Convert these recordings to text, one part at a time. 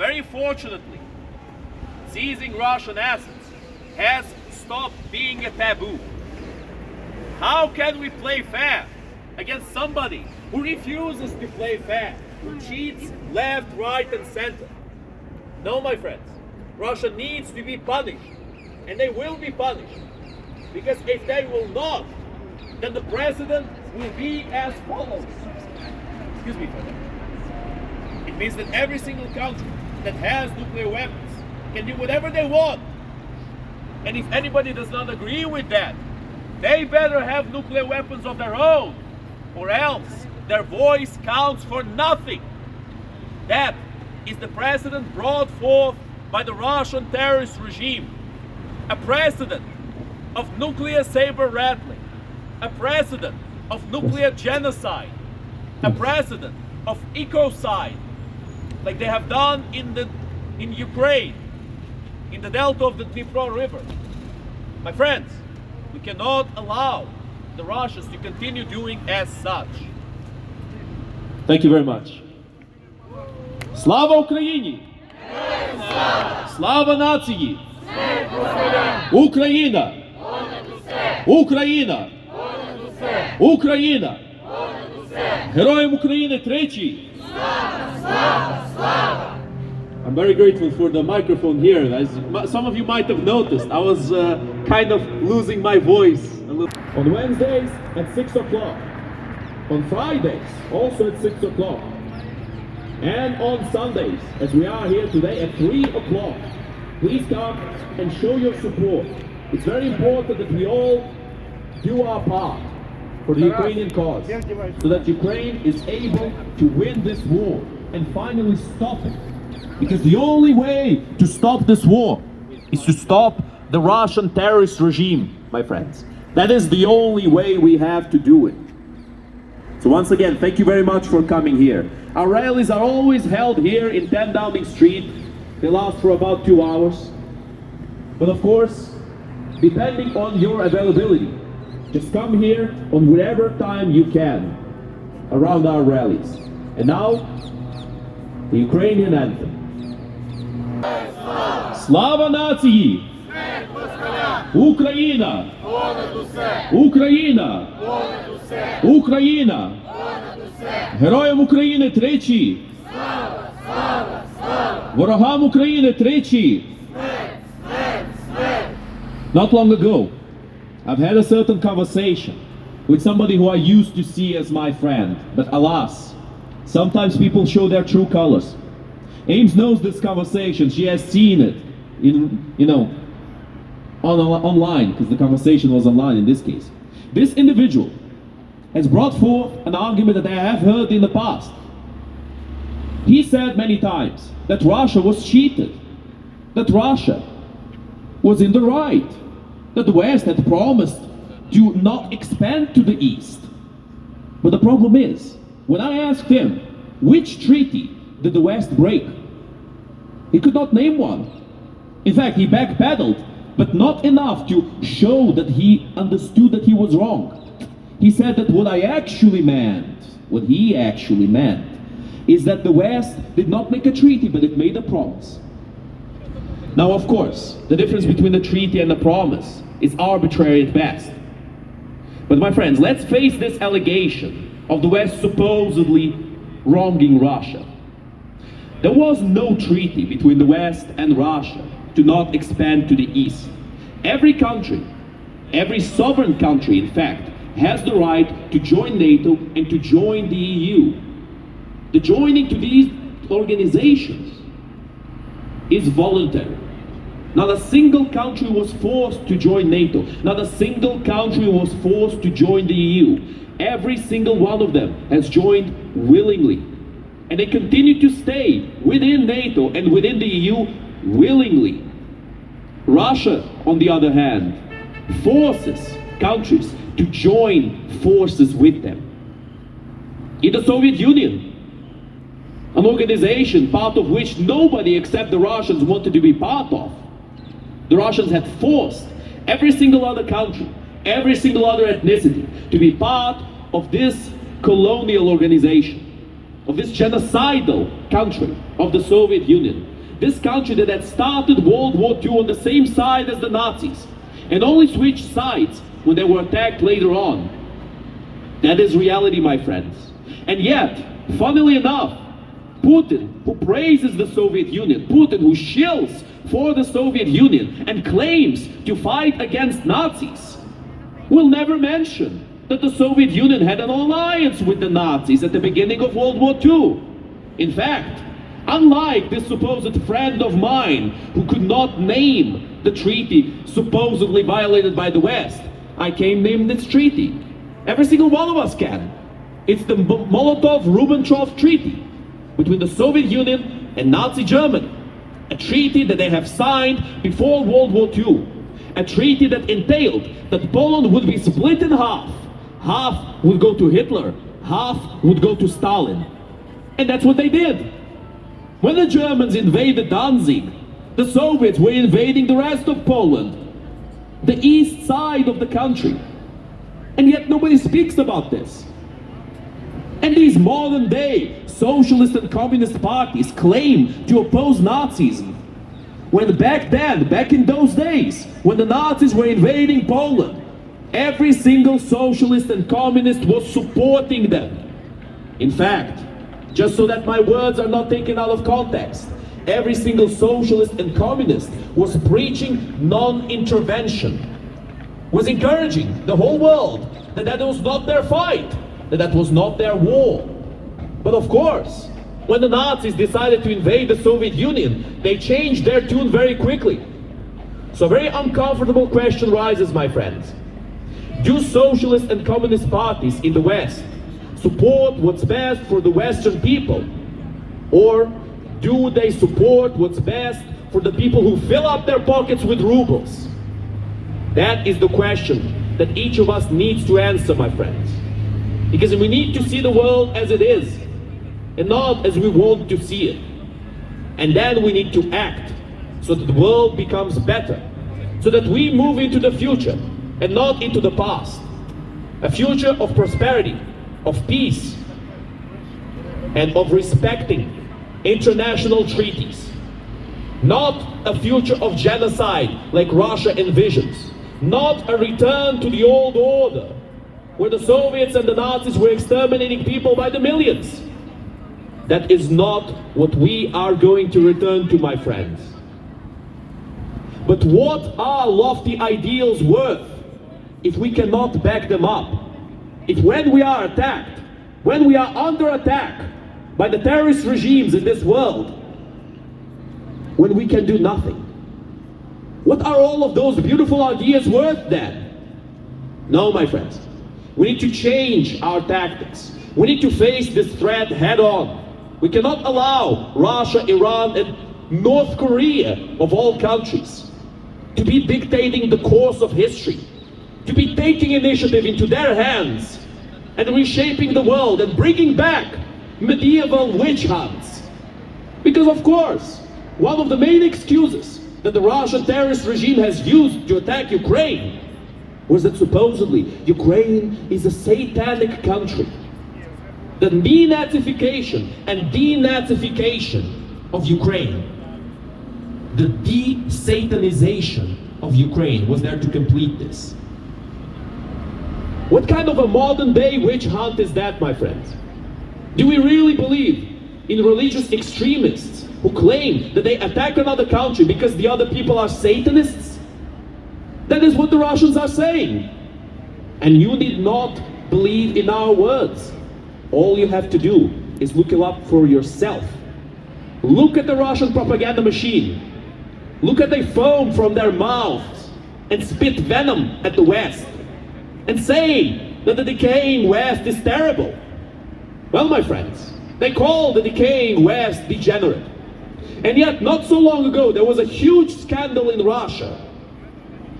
very fortunately, seizing Russian assets has stopped being a taboo. How can we play fair against somebody who refuses to play fair, who cheats left, right, and center? No, my friends, Russia needs to be punished, and they will be punished. Because if they will not, then the precedent will be as follows. Excuse me for that. It means that every single country that has nuclear weapons can do whatever they want. And if anybody does not agree with that, they better have nuclear weapons of their own, or else their voice counts for nothing. That is the precedent brought forth by the Russian terrorist regime. A precedent of nuclear saber rattling, a precedent of nuclear genocide, a precedent of ecocide, like they have done in Ukraine, in the delta of the Dnipro River. My friends, we cannot allow the Russians to continue doing as such. Thank you very much. Слава Україні! Слава нації! Україна! Україна! Україна! Героям України тричі! I'm very grateful for the microphone here. As some of you might have noticed, I was kind of losing my voice a little. On Wednesdays at 6 o'clock. On Fridays also at 6 o'clock. And on Sundays, as we are here today at 3 o'clock. Please come and show your support. It's very important that we all do our part for the Ukrainian cause, so that Ukraine is able to win this war and finally stop it. Because the only way to stop this war is to stop the Russian terrorist regime, my friends. That is the only way we have to do it. So once again, thank you very much for coming here. Our rallies are always held here in 10 Downing Street. They last for about 2 hours. But of course, depending on your availability, just come here on whatever time you can around our rallies. And now, the Ukrainian anthem. Слава нації! Україна! Україна! Україна! Героям України тричі! Ворогам України тричі! Not long ago, I've had a certain conversation with somebody who I used to see as my friend, but alas, sometimes people show their true colors. Ames knows this conversation. She has seen it online, because the conversation was online in this case. This individual has brought forth an argument that I have heard in the past. He said many times that Russia was cheated, that Russia was in the right, that the West had promised to not expand to the East. But the problem is, when I asked him, which treaty did the West break? He could not name one. In fact, he backpedaled, but not enough to show that he understood that he was wrong. He said that what he actually meant, is that the West did not make a treaty, but it made a promise. Now, of course, the difference between a treaty and a promise is arbitrary at best. But my friends, let's face this allegation of the West supposedly wronging Russia. There was no treaty between the West and Russia to not expand to the East. Every country, every sovereign country, in fact, has the right to join NATO and to join the EU. The joining to these organizations is voluntary. Not a single country was forced to join NATO. Not a single country was forced to join the EU. Every single one of them has joined willingly. And they continue to stay within NATO and within the EU willingly. Russia, on the other hand, forces countries to join forces with them. In the Soviet Union, an organization part of which nobody except the Russians wanted to be part of, the Russians had forced every single other country, every single other ethnicity to be part of this colonial organization. of this genocidal country of the Soviet Union. This country that had started World War II on the same side as the Nazis and only switched sides when they were attacked later on. That is reality, my friends. And yet, funnily enough, Putin, who praises the Soviet Union, Putin, who shills for the Soviet Union and claims to fight against Nazis, will never mention that the Soviet Union had an alliance with the Nazis at the beginning of World War II. In fact, unlike this supposed friend of mine who could not name the treaty supposedly violated by the West, I can name this treaty. Every single one of us can. It's the Molotov-Ribbentrop Treaty between the Soviet Union and Nazi Germany. A treaty that they have signed before World War II. A treaty that entailed that Poland would be split in half. Half would go to Hitler, half would go to Stalin. And that's what they did. When the Germans invaded Danzig, the Soviets were invading the rest of Poland, the east side of the country. And yet nobody speaks about this. And these modern day socialist and communist parties claim to oppose Nazism. When back then, back in those days, when the Nazis were invading Poland, every single socialist and communist was supporting them. In fact, just so that my words are not taken out of context, every single socialist and communist was preaching non-intervention, was encouraging the whole world that that was not their fight, that that was not their war. But of course, when the Nazis decided to invade the Soviet Union, they changed their tune very quickly. So a very uncomfortable question rises, my friends. Do socialist and communist parties in the West support what's best for the Western people? Or do they support what's best for the people who fill up their pockets with rubles? That is the question that each of us needs to answer, my friends. Because we need to see the world as it is, and not as we want to see it. And then we need to act so that the world becomes better, so that we move into the future and not into the past. A future of prosperity, of peace, and of respecting international treaties. Not a future of genocide like Russia envisions. Not a return to the old order, where the Soviets and the Nazis were exterminating people by the millions. That is not what we are going to return to, my friends. But what are lofty ideals worth if we cannot back them up? If when we are attacked, when we are under attack by the terrorist regimes in this world, when we can do nothing? What are all of those beautiful ideas worth then? No, my friends. We need to change our tactics. We need to face this threat head on. We cannot allow Russia, Iran, and North Korea, of all countries, to be dictating the course of history, to be taking initiative into their hands and reshaping the world and bringing back medieval witch hunts. Because of course, one of the main excuses that the Russian terrorist regime has used to attack Ukraine was that supposedly Ukraine is a satanic country. The denazification and denazification of Ukraine, the de-satanization of Ukraine was there to complete this. What kind of a modern day witch hunt is that, my friends? Do we really believe in religious extremists who claim that they attack another country because the other people are Satanists? That is what the Russians are saying. And you need not believe in our words. All you have to do is look it up for yourself. Look at the Russian propaganda machine. Look at they foam from their mouths and spit venom at the West and say that the decaying West is terrible. Well, my friends, they call the decaying West degenerate. And yet, not so long ago, there was a huge scandal in Russia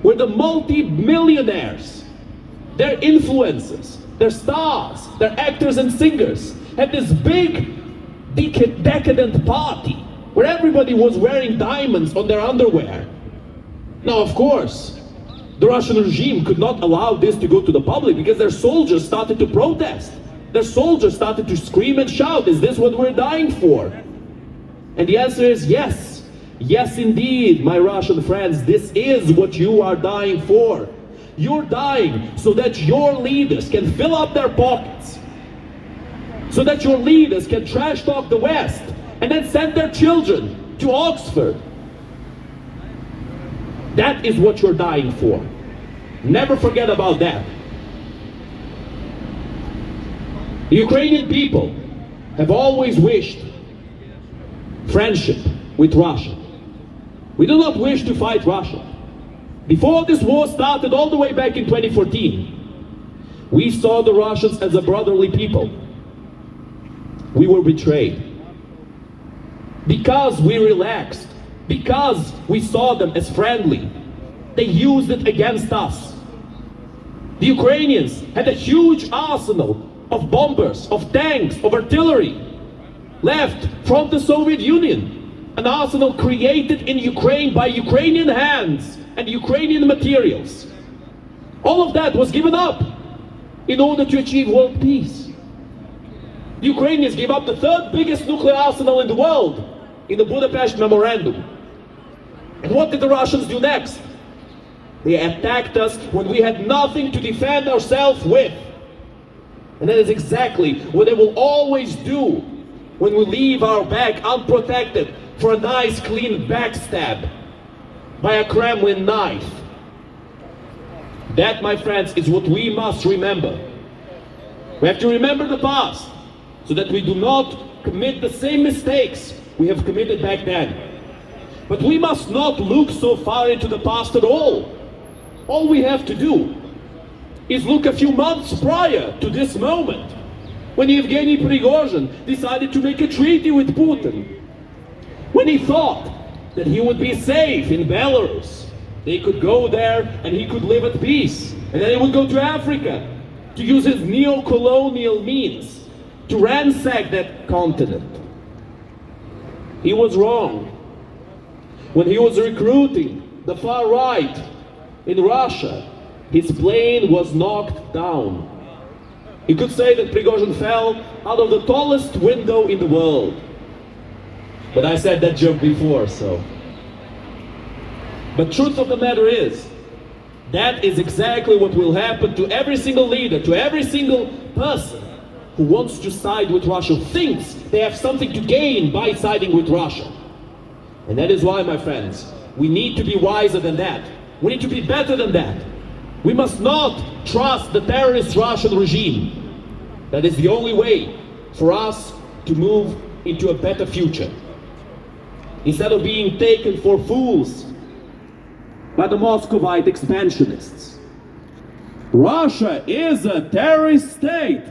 where the multi-millionaires, their influencers, their stars, their actors and singers had this big decadent party where everybody was wearing diamonds on their underwear. Now, of course, the Russian regime could not allow this to go to the public because their soldiers started to protest. Their soldiers started to scream and shout, "Is this what we're dying for?" And the answer is yes. Yes, indeed, my Russian friends, this is what you are dying for. You're dying so that your leaders can fill up their pockets, so that your leaders can trash talk the West and then send their children to Oxford. That is what you're dying for. Never forget about that. The Ukrainian people have always wished friendship with Russia. We do not wish to fight Russia. Before this war started, all the way back in 2014, we saw the Russians as a brotherly people. We were betrayed. Because we relaxed, because we saw them as friendly, they used it against us. The Ukrainians had a huge arsenal of bombers, of tanks, of artillery left from the Soviet Union. An arsenal created in Ukraine by Ukrainian hands and Ukrainian materials. All of that was given up in order to achieve world peace. The Ukrainians gave up the third biggest nuclear arsenal in the world in the Budapest Memorandum. And what did the Russians do next? They attacked us when we had nothing to defend ourselves with. And that is exactly what they will always do when we leave our back unprotected for a nice clean backstab by a Kremlin knife. That, my friends, is what we must remember. We have to remember the past so that we do not commit the same mistakes we have committed back then. But we must not look so far into the past at all. All we have to do is look a few months prior to this moment, when Yevgeny Prigozhin decided to make a treaty with Putin. When he thought that he would be safe in Belarus, they could go there and he could live at peace. And then he would go to Africa to use his neo-colonial means to ransack that continent. He was wrong. When he was recruiting the far right in Russia, his plane was knocked down. You could say that Prigozhin fell out of the tallest window in the world. But I said that joke before, so. But truth of the matter is, that is exactly what will happen to every single leader, to every single person who wants to side with Russia, thinks they have something to gain by siding with Russia. And that is why, my friends, we need to be wiser than that. We need to be better than that. We must not trust the terrorist Russian regime. That is the only way for us to move into a better future. Instead of being taken for fools by the Muscovite expansionists. Russia is a terrorist state.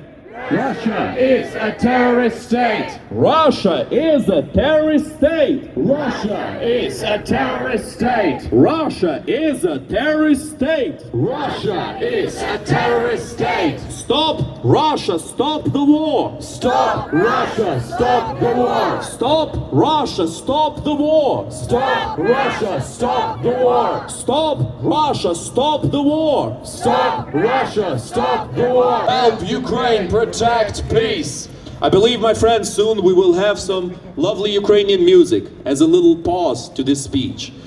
Russia is a terrorist state. Russia is a terrorist state. Russia is a terrorist state. Russia is a terrorist state. Russia is a terrorist state. Stop Russia, stop the war. Stop Russia, stop the war. Stop Russia, stop the war. Stop Russia, stop the war. Stop Russia, stop the war. Stop Russia, stop the war. Help Ukraine protect peace. I believe, my friends, soon we will have some lovely Ukrainian music as a little pause to this speech.